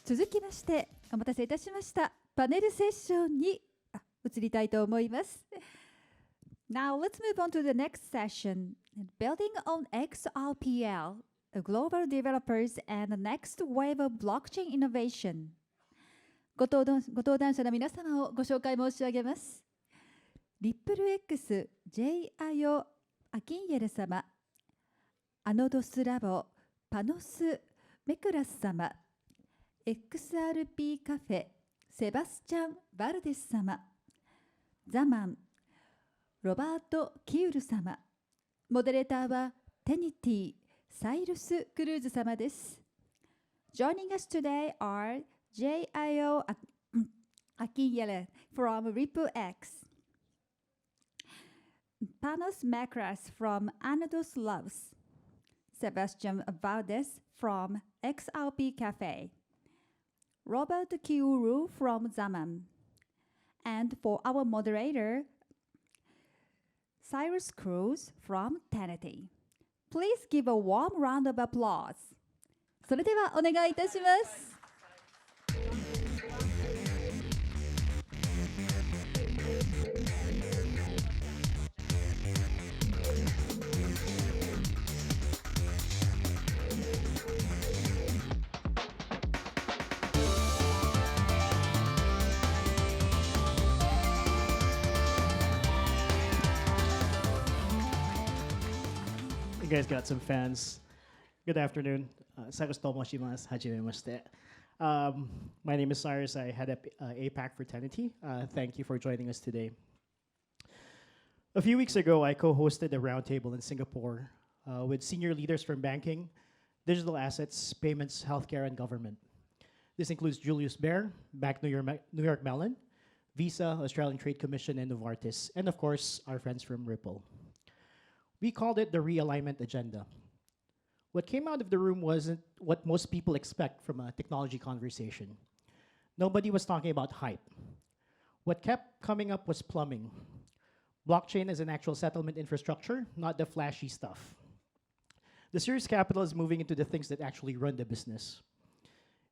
続きましてお待たせいたしましたパネルセッションに移りたいと思います。Now let's move on to the next session, building on XRPL, global developers and the next wave of blockchain innovation. ご登壇者の皆様をご紹介申し上げます。RippleX J. Ayo Akinyele 様、Anodos Labs Panos Mekras 様、XRP カフェセバスチャン・バルデス様、Xamanロバート・キウル様、モデレーターはTenityサイルス・クルーズ様です。Joining us today are J. Ayo Akinyele from RippleX, Panos Mekras from Anodos Labs, Sebastian Valdez from XRP Cafe, Robert Kiuru from Xaman, and for our moderator, Cyrus Cruz from Tenity. Please give a warm round of applause. それではお願いいたします。You guys got some fans. Good afternoon. Cyrus Tomoshimasu. Hajimemashite. My name is Cyrus. I head up APAC for Tenity. Thank you for joining us today. A few weeks ago, I co-hosted a roundtable in Singapore with senior leaders from banking, digital assets, payments, healthcare, and government. This includes Julius Baer, Bank New York Mellon, Visa, Australian Trade Commission, and Novartis, and of course, our friends from Ripple. We called it the realignment agenda. What came out of the room wasn't what most people expect from a technology conversation. Nobody was talking about hype. What kept coming up was plumbing. Blockchain as an actual settlement infrastructure, not the flashy stuff. The serious capital is moving into the things that actually run the business.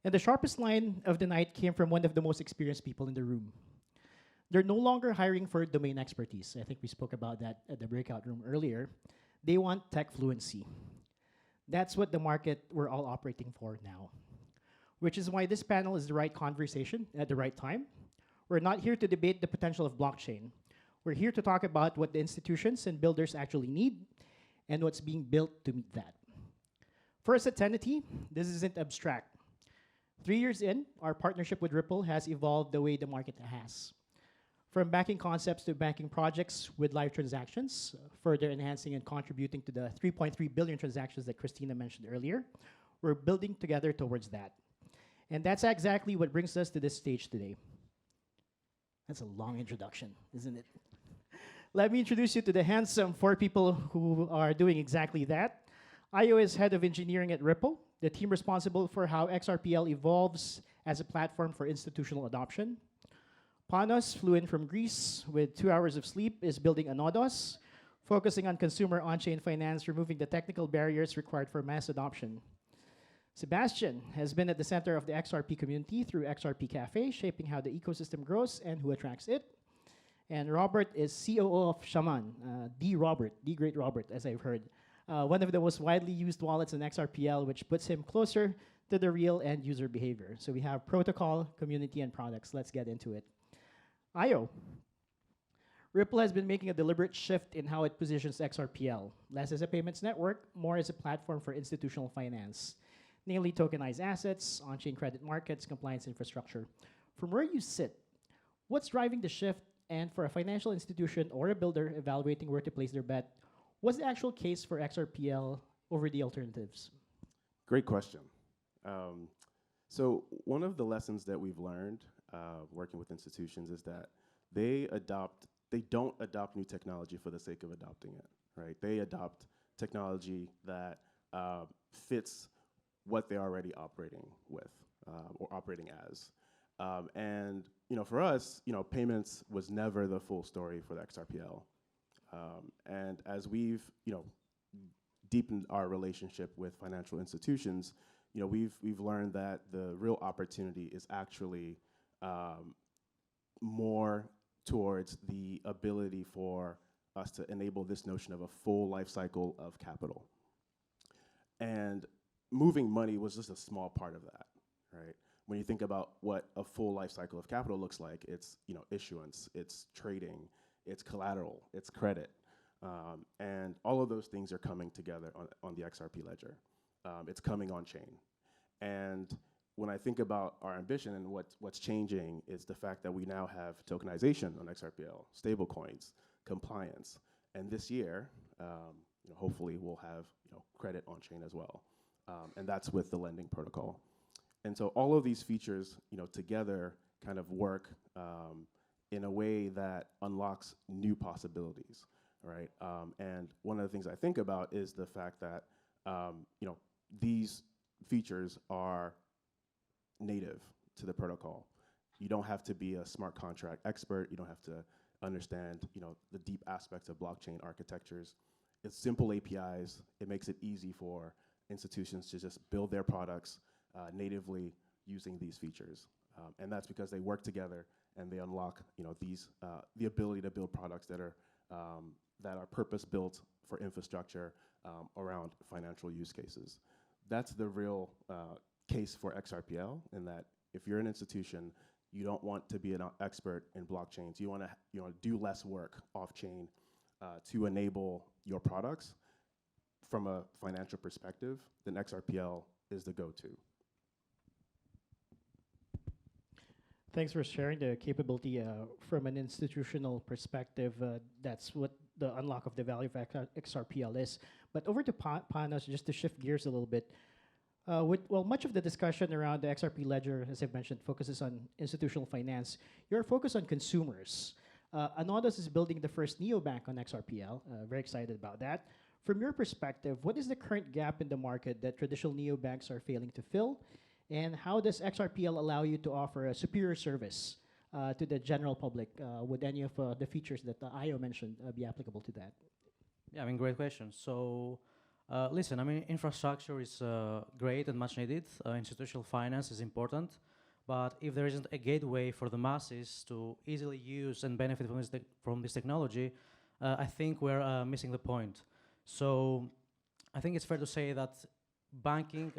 And the sharpest line of the night came from one of the most experienced people in the room. They're no longer hiring for domain expertise. I think we spoke about that at the breakout room earlier. They want tech fluency. That's what the market we're all operating for now. Which is why this panel is the right conversation at the right time. We're not here to debate the potential of blockchain. We're here to talk about what the institutions and builders actually need and what's being built to meet that. For us at Tenity, this isn't abstract. 3 years in, our partnership with Ripple has evolved the way the market has. From banking concepts to banking projects with live transactions, further enhancing and contributing to the 3.3 billion transactions that Christina mentioned earlier, we're building together towards that. And that's exactly what brings us to this stage today. That's a long introduction, isn't it? Let me introduce you to the handsome 4 people who are doing exactly that. Ayo is head of engineering at Ripple, the team responsible for how XRPL evolves as a platform for institutional adoption. Panos flew in from Greece with 2 hours of sleep, is building Anodos, focusing on consumer on-chain finance, removing the technical barriers required for mass adoption. Sebastian has been at the center of the XRP community through XRP.cafe, shaping how the ecosystem grows and who attracts it. And Robert is COO of Xaman, the great Robert, as I've heard. One of the most widely used wallets in XRPL, which puts him closer to the real end user behavior. So we have protocol, community, and products. Let's get into it. Ayo. Ripple has been making a deliberate shift in how it positions XRPL, less as a payments network, more as a platform for institutional finance, namely tokenized assets, on-chain credit markets, compliance infrastructure. From where you sit, what's driving the shift? And for a financial institution or a builder evaluating where to place their bet, what's the actual case for XRPL over the alternatives? Great question. So one of the lessons that we've learned working with institutions is that they don't adopt new technology for the sake of adopting it, right? They adopt technology that fits what they're already operating with or operating as. And for us, payments was never the full story for the XRPL. And as we've deepened our relationship with financial institutions, we've learned that the real opportunity is actually more towards the ability for us to enable this notion of a full life cycle of capital. And moving money was just a small part of that, right? When you think about what a full life cycle of capital looks like, it's issuance, it's trading, it's collateral, it's credit, and all of those things are coming together on the XRP ledger. It's coming on chain, and when I think about our ambition and what's changing is the fact that we now have tokenization on XRPL, stablecoins, compliance, and this year, hopefully we'll have credit on chain as well, and that's with the lending protocol. And so all of these features, together kind of work in a way that unlocks new possibilities, right? And one of the things I think about is the fact that, these features are native to the protocol. You don't have to be a smart contract expert. You don't have to understand, the deep aspects of blockchain architectures. It's simple APIs. It makes it easy for institutions to just build their products natively using these features. And that's because they work together and they unlock, the ability to build products that are purpose-built for infrastructure around financial use cases. That's the real case for XRPL, in that if you're an institution, you don't want to be an expert in blockchains. You want to do less work off-chain to enable your products from a financial perspective, then XRPL is the go-to. Thanks for sharing the capability from an institutional perspective. That's what the unlock of the value of XRPL is. But over to Panos, just to shift gears a little bit. Much of the discussion around the XRP ledger, as I've mentioned, focuses on institutional finance. You're focused on consumers. Anodos is building the first neobank on XRPL. Very excited about that. From your perspective, what is the current gap in the market that traditional neobanks are failing to fill? And how does XRPL allow you to offer a superior service to the general public? Would any of the features that Ayo mentioned be applicable to that? Yeah, great question. So, listen, infrastructure is great and much needed. Institutional finance is important. But if there isn't a gateway for the masses to easily use and benefit from this technology, I think we're missing the point. So I think it's fair to say that banking,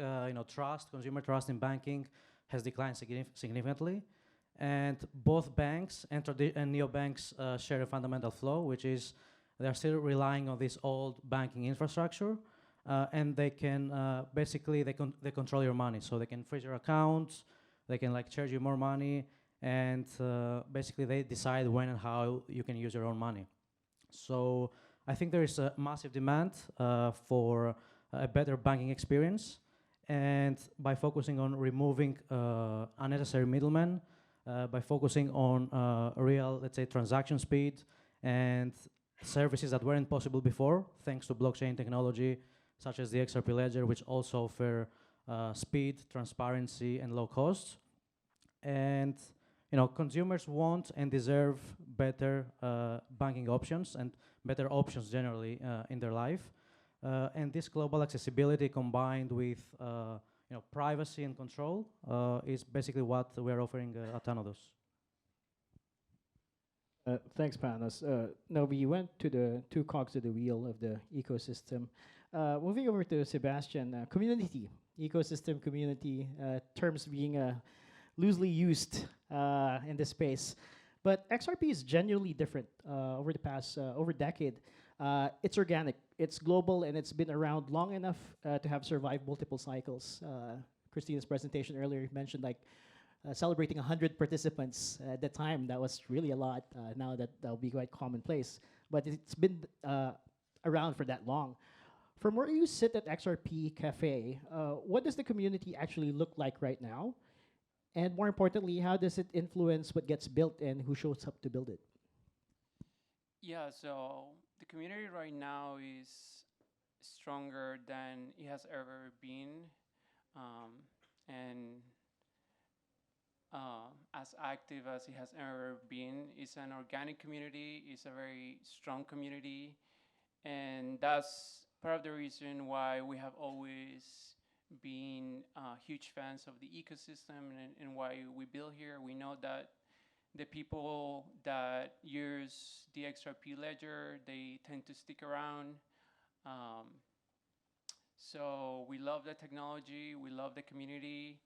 consumer trust in banking has declined significantly. And both banks and neobanks share a fundamental flaw, which is they're still relying on this old banking infrastructure. And they can they control your money. So they can freeze your accounts, they can charge you more money, and basically they decide when and how you can use your own money. So I think there is a massive demand for a better banking experience, and by focusing on removing unnecessary middlemen, by focusing on real, let's say, transaction speed and services that weren't possible before, thanks to blockchain technology, such as the XRP ledger, which also offer speed, transparency, and low cost. And consumers want and deserve better banking options and better options generally in their life. And this global accessibility combined with privacy and control is basically what we're offering at Anodos. Thanks, Panos. Now we went to the two cogs of the wheel of the ecosystem. Moving over to Sebastian, community, ecosystem, community, terms being loosely used in this space. But XRP is genuinely different over the past, over decade. It's organic, it's global, and it's been around long enough to have survived multiple cycles. Christina's presentation earlier mentioned celebrating 100 participants at the time. That was really a lot. Now that'll be quite commonplace. But it's been around for that long. From where you sit at XRP.cafe, what does the community actually look like right now? And more importantly, how does it influence what gets built and who shows up to build it? Yeah, so the community right now is stronger than it has ever been. And as active as it has ever been. It's an organic community. It's a very strong community. And that's part of the reason why we have always been huge fans of the ecosystem and why we build here. We know that the people that use the XRP ledger, they tend to stick around. So we love the technology, we love the community.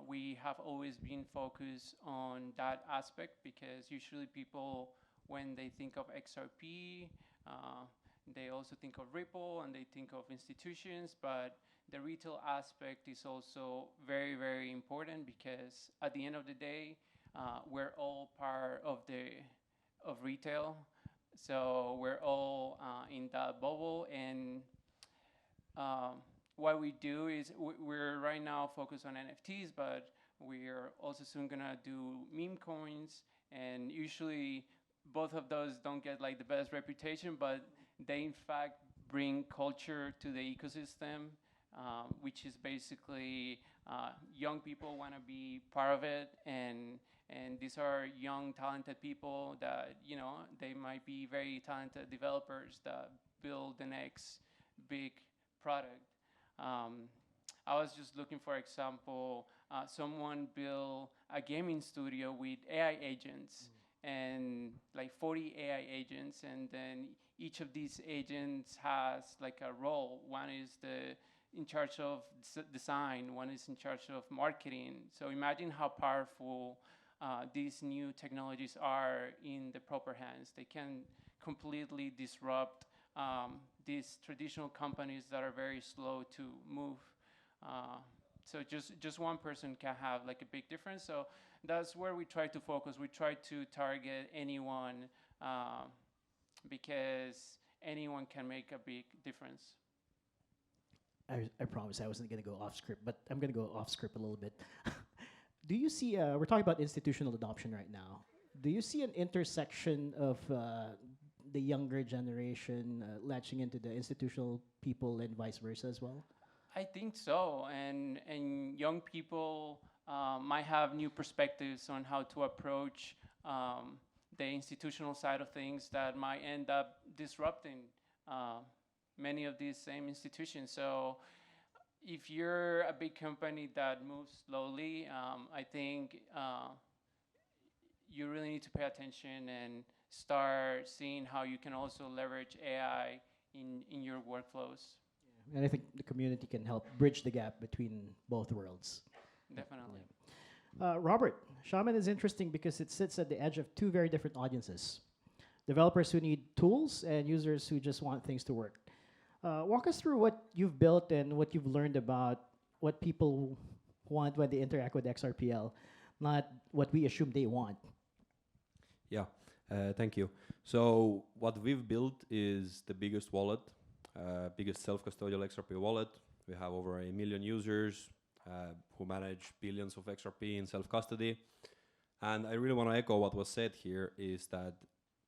We have always been focused on that aspect because usually people, when they think of XRP, they also think of Ripple and they think of institutions, but the retail aspect is also very, very important because at the end of the day, we're all part of retail. So we're all in that bubble, and what we do is we're right now focused on NFTs, but we're also soon gonna do meme coins, and usually both of those don't get like the best reputation, but they in fact bring culture to the ecosystem, which is basically young people want to be part of it, and these are young talented people that, you know, they might be very talented developers that build the next big product. I was just looking, for example, someone built a gaming studio with AI agents and like 40 AI agents, and then each of these agents has like a role. One is in charge of design, one is in charge of marketing. So imagine how powerful these new technologies are in the proper hands. They can completely disrupt these traditional companies that are very slow to move. So just one person can have like a big difference. So that's where we try to focus. We try to target anyone because anyone can make a big difference. I promise I wasn't going to go off script, but I'm going to go off script a little bit. Do you see, we're talking about institutional adoption right now. Do you see an intersection of the younger generation latching into the institutional people and vice versa as well? I think so, and young people might have new perspectives on how to approach the institutional side of things that might end up disrupting many of these same institutions. So if you're a big company that moves slowly, I think you really need to pay attention and start seeing how you can also leverage AI in your workflows. Yeah. And I think the community can help bridge the gap between both worlds. Definitely. Robert, Xaman is interesting because it sits at the edge of two very different audiences. Developers who need tools and users who just want things to work. Walk us through what you've built and what you've learned about what people want when they interact with XRPL, not what we assume they want. Yeah, thank you. So what we've built is the biggest wallet, biggest self-custodial XRP wallet. We have over 1 million users who manage billions of XRP in self-custody. And I really want to echo what was said here is that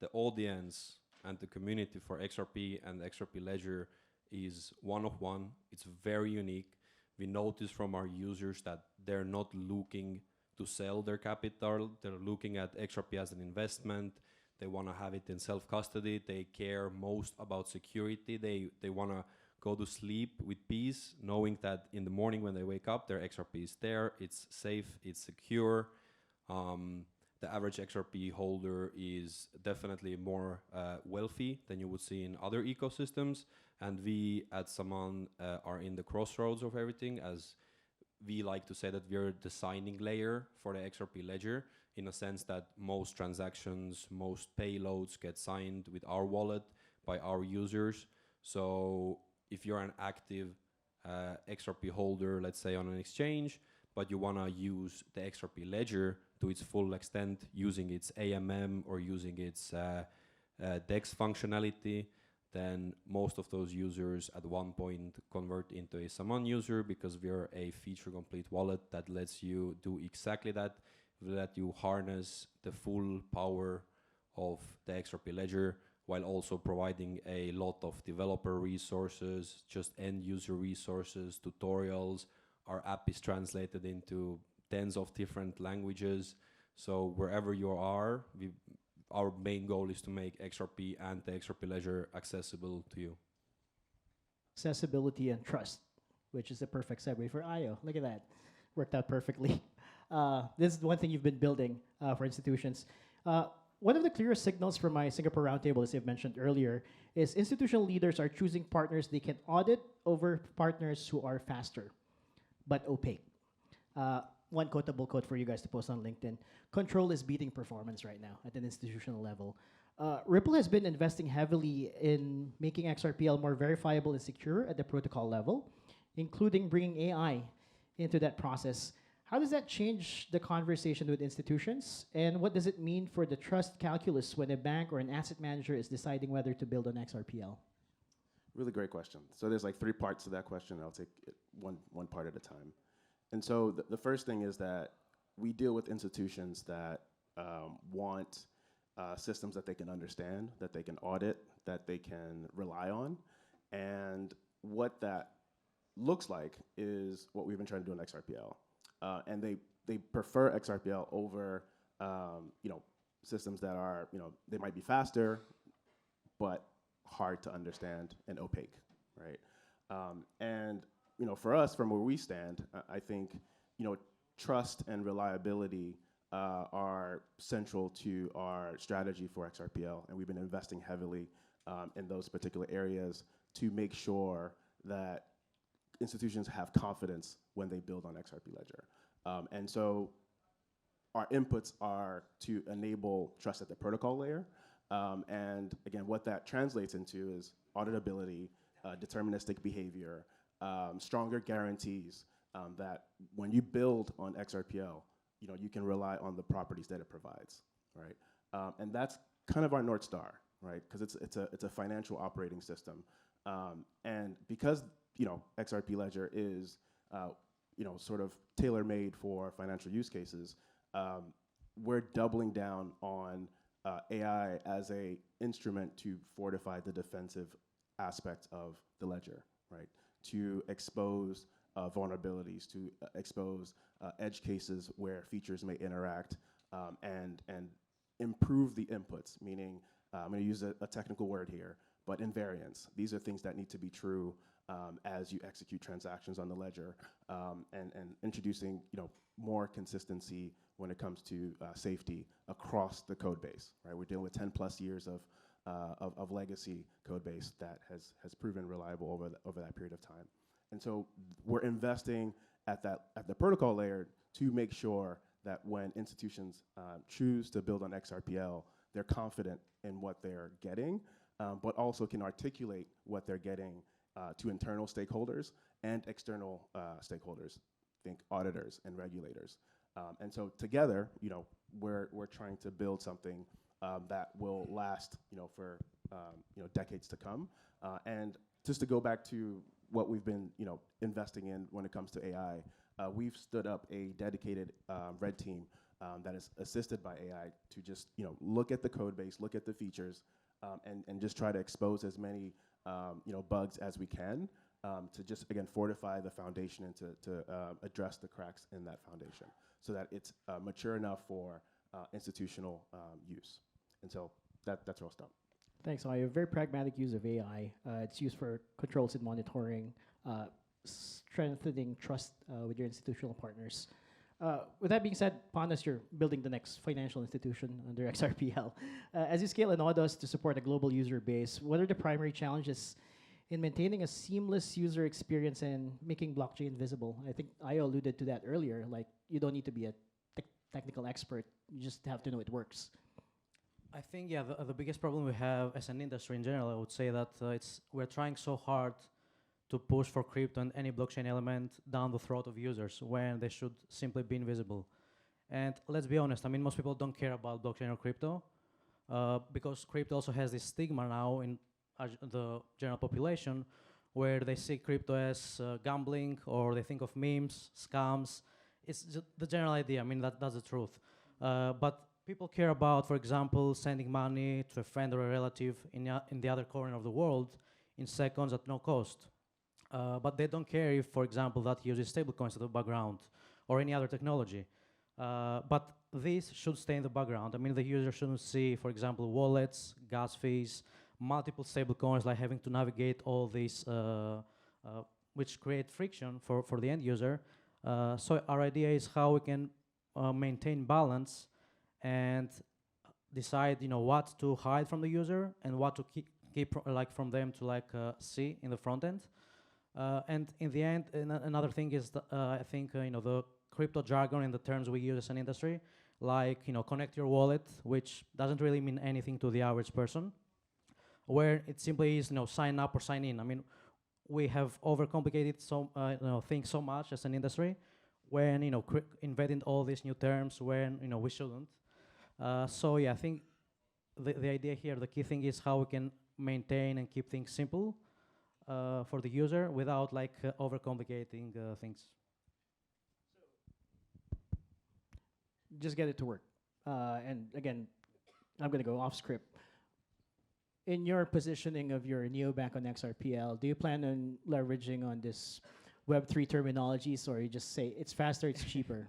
the audience and the community for XRP and XRP Ledger is one of one. It's very unique. We notice from our users that they're not looking to sell their capital. They're looking at XRP as an investment. They want to have it in self-custody. They care most about security. They want to go to sleep with peace, knowing that in the morning when they wake up, their XRP is there, it's safe, it's secure. The average XRP holder is definitely more wealthy than you would see in other ecosystems. And we at Xaman are in the crossroads of everything, as we like to say that we're the signing layer for the XRP ledger, in a sense that most transactions, most payloads get signed with our wallet by our users. So if you're an active XRP holder, let's say on an exchange, but you want to use the XRP ledger to its full extent, using its AMM or using its DEX functionality, then most of those users at one point convert into a Xaman user, because we're a feature complete wallet that lets you do exactly that. We let you harness the full power of the XRP ledger while also providing a lot of developer resources, just end user resources, tutorials. Our app is translated into tens of different languages. So wherever you are, our main goal is to make XRP and the XRP ledger accessible to you. accessibility, and trust, which is the perfect segue for Ayo. Look at that. Worked out perfectly. This is one thing you've been building for institutions. One of the clearest signals from my Singapore roundtable, as I've mentioned earlier, is institutional leaders are choosing partners they can audit over partners who are faster but opaque. One quotable quote for you guys to post on LinkedIn. Control is beating performance right now at an institutional level. Ripple has been investing heavily in making XRPL more verifiable and secure at the protocol level, including bringing AI into that process. How does that change the conversation with institutions? And what does it mean for the trust calculus when a bank or an asset manager is deciding whether to build on XRPL? Really great question. So there's like 3 parts to that question. I'll take it one part at a time. And so the first thing is that we deal with institutions that want systems that they can understand, that they can audit, that they can rely on. And what that looks like is what we've been trying to do in XRPL. And they prefer XRPL over systems that are, they might be faster, but hard to understand and opaque, right? And for us, from where we stand, I think trust and reliability are central to our strategy for XRPL, and we've been investing heavily in those particular areas to make sure that institutions have confidence when they build on XRP Ledger. And so our inputs are to enable trust at the protocol layer. And again, what that translates into is auditability, deterministic behavior, stronger guarantees that when you build on XRPL, you can rely on the properties that it provides, right? And that's kind of our North Star, right? Because it's a financial operating system. And because XRP Ledger is sort of tailor-made for financial use cases, we're doubling down on AI as a instrument to fortify the defensive aspect of the ledger, right? To expose vulnerabilities, to expose edge cases where features may interact, and improve the inputs, meaning, I'm gonna use a technical word here, but invariance. These are things that need to be true as you execute transactions on the ledger, and introducing more consistency when it comes to safety across the code base, right? We're dealing with 10 plus years of legacy code base that has proven reliable over that period of time. And so we're investing at the protocol layer to make sure that when institutions choose to build on XRPL, they're confident in what they're getting, but also can articulate what they're getting to internal stakeholders and external stakeholders, think auditors and regulators. And so together, we're trying to build something that will last, for decades to come. And just to go back to what we've been, investing in when it comes to AI, we've stood up a dedicated red team that is assisted by AI to just, look at the code base, look at the features, and just try to expose as many, bugs as we can to just, again, fortify the foundation and to address the cracks in that foundation so that it's mature enough for institutional use. And so that's where I'll stop. Thanks, Ayo. Very pragmatic use of AI. It's used for controls and monitoring, strengthening trust with your institutional partners. With that being said, Panos, you're building the next financial institution under XRPL. As you scale Anodos to support a global user base, what are the primary challenges in maintaining a seamless user experience and making blockchain visible? I think Ayo alluded to that earlier. Like, you don't need to be a technical expert. You just have to know it works. I think, yeah, the biggest problem we have as an industry in general, I would say that we're trying so hard to push for crypto and any blockchain element down the throat of users when they should simply be invisible. And let's be honest, I mean, most people don't care about blockchain or crypto because crypto also has this stigma now in the general population where they see crypto as gambling, or they think of memes, scams. It's the general idea. I mean, that's the truth. But people care about, for example, sending money to a friend or a relative in the other corner of the world in seconds at no cost. But they don't care if, for example, that uses stablecoins in the background or any other technology. But this should stay in the background. I mean, the user shouldn't see, for example, wallets, gas fees, multiple stablecoins, like having to navigate all these which create friction for the end user. So our idea is how we can maintain balance and decide, what to hide from the user and what to keep like from them to see in the front end. And in the end, another thing is I think the crypto jargon and the terms we use as an industry, like connect your wallet, which doesn't really mean anything to the average person, where it simply is sign up or sign in. I mean, we have overcomplicated things so much as an industry, when inventing all these new terms when we shouldn't. So yeah, I think the idea here, the key thing is how we can maintain and keep things simple for the user without overcomplicating things. Just get it to work. And again, I'm going to go off script. In your positioning of your neobank on XRPL, do you plan on leveraging on this Web3 terminologies, or you just say it's faster, it's cheaper?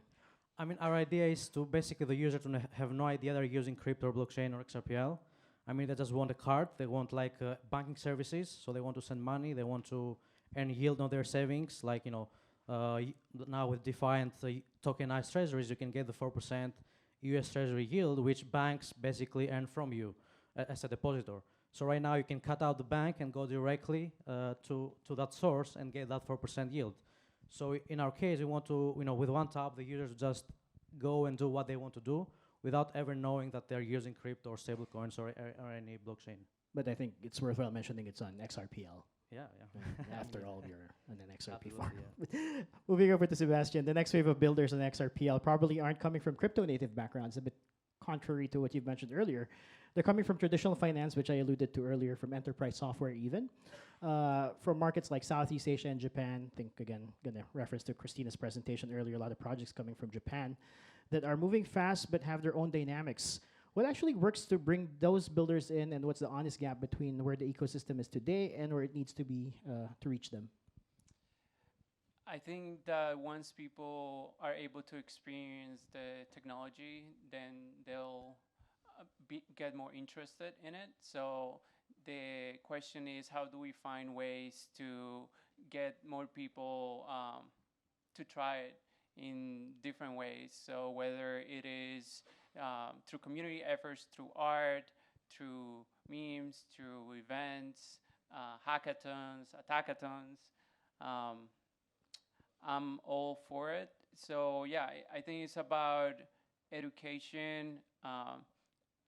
I mean, our idea is to basically the user to have no idea they're using crypto or blockchain or XRPL. I mean, they just want a card. They want banking services, so they want to send money. They want to earn yield on their savings. Now with DeFi and tokenized treasuries, you can get the 4% US Treasury yield, which banks basically earn from you as a depositor. So right now you can cut out the bank and go directly to that source and get that 4% yield. So in our case, we want to, with one tap, the users just go and do what they want to do without ever knowing that they're using crypto or stablecoins or any blockchain. But I think it's worthwhile mentioning it's on XRPL. Yeah. After all, you're on an XRP Absolutely, farm. yeah. Moving over to Sebastian, the next wave of builders on XRPL probably aren't coming from crypto native backgrounds, a bit contrary to what you've mentioned earlier. They're coming from traditional finance, which I alluded to earlier, from enterprise software even, from markets like Southeast Asia and Japan. I think, again, going to reference to Christina's presentation earlier, a lot of projects coming from Japan that are moving fast but have their own dynamics. What actually works to bring those builders in, and what's the honest gap between where the ecosystem is today and where it needs to be to reach them? I think that once people are able to experience the technology, then they'll get more interested in it. So the question is, how do we find ways to get more people to try it in different ways? So whether it is through community efforts, through art, through memes, through events, hackathons, attackathons, I'm all for it. So yeah, I think it's about education,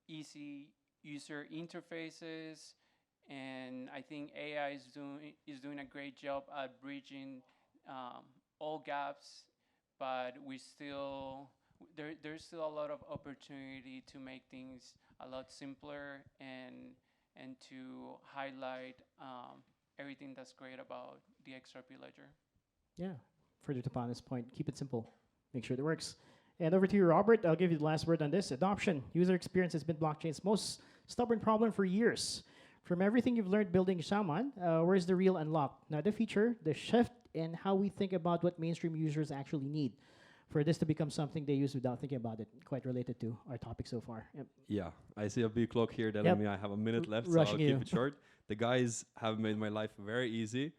easy user interfaces, and I think AI is doing a great job at bridging all gaps, but there's still a lot of opportunity to make things a lot simpler and to highlight everything that's great about the XRP ledger. Yeah, further to Panos' point, keep it simple, make sure it works. And over to you, Robert. I'll give you the last word on this. Adoption, user experience has been blockchain's most stubborn problem for years. From everything you've learned building Xaman, where's the real unlock? Not the feature, the shift in how we think about what mainstream users actually need for this to become something they use without thinking about it. Quite related to our topic so far. Yep. Yeah, I see a big clock here telling me I have a minute left, so I'll keep it short. The guys have made my life very easy.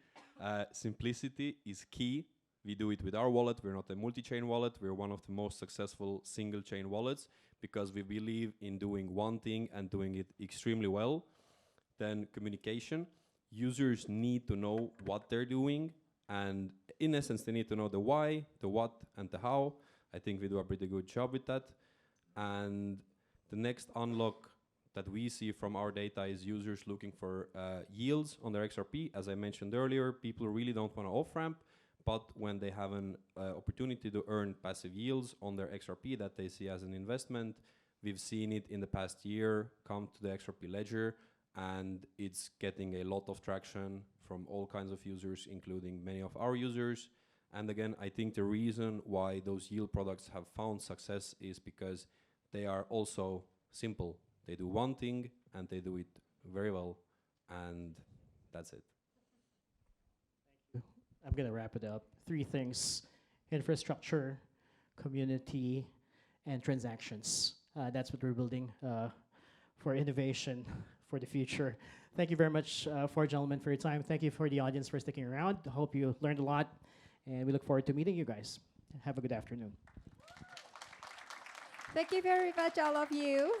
Simplicity is key. We do it with our wallet. We're not a multi-chain wallet. We're one of the most successful single-chain wallets because we believe in doing one thing and doing it extremely well. Then communication. Users need to know what they're doing, and in essence, they need to know the why, the what, and the how. I think we do a pretty good job with that. And the next unlock that we see from our data is users looking for yields on their XRP. As I mentioned earlier, people really don't want to off-ramp, but when they have an opportunity to earn passive yields on their XRP that they see as an investment, we've seen it in the past year come to the XRP ledger, and it's getting a lot of traction from all kinds of users, including many of our users. And again, I think the reason why those yield products have found success is because they are also simple. They do one thing and they do it very well, and that's it. I'm going to wrap it up. 3 things: infrastructure, community, and transactions. That's what we're building for innovation for the future. Thank you very much, four gentlemen, for your time. Thank you for the audience for sticking around. I hope you learned a lot, and we look forward to meeting you guys. Have a good afternoon. Thank you very much, all of you.